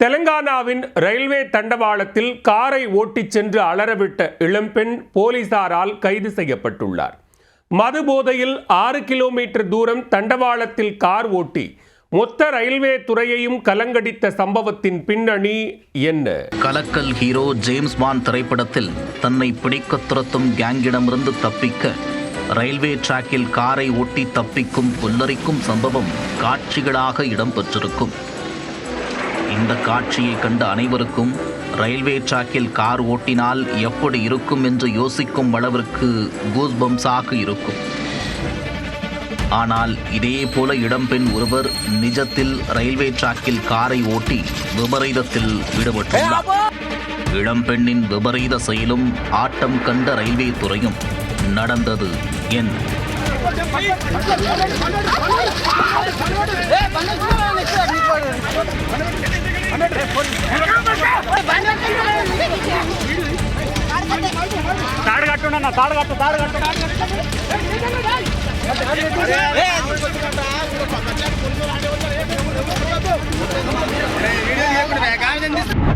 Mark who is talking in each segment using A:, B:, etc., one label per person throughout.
A: தெலங்கானாவின் railway தண்டவாளத்தில் காரை ஓட்டிச் சென்று அலறவிட்ட இளம்பெண் போலீசாரால் கைது செய்யப்பட்டுள்ளார். மது போதையில் 6 கிலோமீட்டர் தூரம் தண்டவாளத்தில் கார் ஓட்டி மொத்த ரயில்வே துறையையும் கலங்கடித்த சம்பவத்தின் பின்னணி என்ன?
B: கலக்கல் ஹீரோ ஜேம்ஸ் பாண்ட் திரைப்படத்தில் தன்னை பிடிக்க துரத்தும் கேங்கிடமிருந்து தப்பிக்க ரயில்வே டிராக்கில் காரை ஓட்டி தப்பிக்கும் புல்லரிக்கும் சம்பவம் காட்சிகளாக இடம்பெற்றிருக்கும். இந்த காட்சியை கண்ட அனைவருக்கும் ரயில்வே டிராக்கில் கார் ஓட்டினால் எப்படி இருக்கும் என்று யோசிக்கும் அளவிற்கு கூஸ்பம்ஸாக இருக்கும். ஆனால் இதே போல இடம்பெண் ஒருவர் நிஜத்தில் ரயில்வே டிராக்கில் காரை ஓட்டி விபரீதத்தில் ஈடுபட்டுள்ளார். இளம்பெண்ணின் விபரீத செயலும் ஆட்டம் கண்ட ரயில்வே துறையும் நடந்தது என்ன?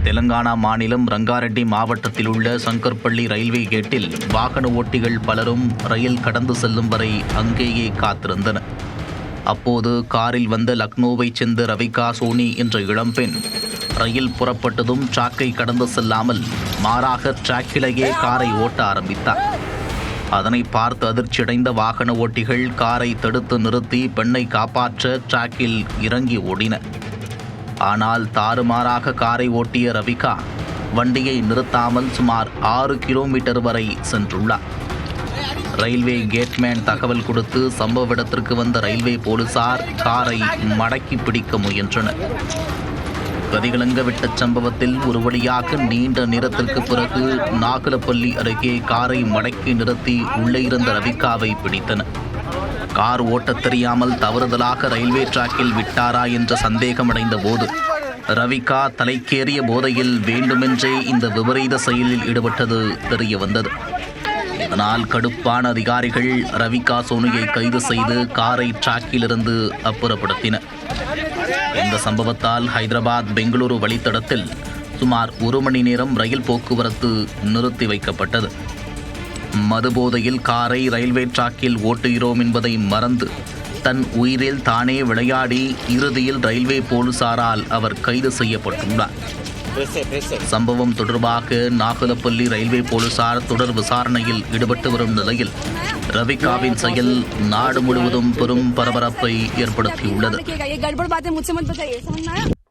B: தெலங்கானா மாநிலம் ரங்காரெட்டி மாவட்டத்தில் உள்ள சங்கர்பள்ளி ரயில்வே கேட்டில் வாகன ஓட்டிகள் பலரும் ரயில் கடந்து செல்லும் வரை அங்கேயே காத்திருந்தனர். அப்போது காரில் வந்த லக்னோவைச் சேர்ந்த ரவிகா சோனி என்ற இளம்பெண் ரயில் புறப்பட்டதும் டிராக்கை கடந்து செல்லாமல் மாறாக டிராக்கிலேயே காரை ஓட்ட ஆரம்பித்தார். அதனை பார்த்து அதிர்ச்சியடைந்த வாகன ஓட்டிகள் காரை தடுத்து நிறுத்தி பெண்ணை காப்பாற்ற டிராக்கில் இறங்கி ஓடினர். ஆனால் தாறுமாறாக காரை ஓட்டிய ரவிகா வண்டியை நிறுத்தாமல் சுமார் 6 கிலோமீட்டர் வரை சென்றுள்ளார். ரயில்வே கேட்மேன் தகவல் கொடுத்து சம்பவ இடத்திற்கு வந்த ரயில்வே போலீசார் காரை மடக்கி பிடிக்க முயன்றனர். கதிகலங்கவிட்ட சம்பவத்தில் ஒரு வழியாக நீண்ட நேரத்திற்கு பிறகு நாகலப்பள்ளி அருகே காரை மடக்கி நிறுத்தி உள்ளே இருந்த ரவிகாவை பிடித்தனர். கார் ஓட்டத் தெரியாமல் தவறுதலாக ரயில்வே டிராக்கில் விட்டாரா என்ற சந்தேகமடைந்த போது ரவிகா தலைக்கேறிய போதையில் வேண்டுமென்றே இந்த விபரீத செயலில் ஈடுபட்டது தெரிய வந்தது. இதனால் கடுப்பான அதிகாரிகள் ரவிகா சோனியை கைது செய்து காரை டிராக்கிலிருந்து அப்புறப்படுத்தினர். இந்த சம்பவத்தால் ஹைதராபாத் பெங்களூரு வழித்தடத்தில் சுமார் 1 மணி நேரம் ரயில் போக்குவரத்து நிறுத்தி வைக்கப்பட்டது. மதுபோதையில் காரை ரயில்வே டிராக்கில் ஓட்டுகிறோம் என்பதை மறந்து தன் உயிரில் தானே விளையாடி இறுதியில் ரயில்வே போலீசாரால் அவர் கைது செய்யப்பட்டுள்ளார். சம்பவம் தொடர்பாக நாகலப்பள்ளி ரயில்வே போலீசார் தொடர் விசாரணையில் ஈடுபட்டு வரும் நிலையில் ரவிகாவின் செயல் நாடு முழுவதும் பெரும் பரபரப்பை ஏற்படுத்தியுள்ளது.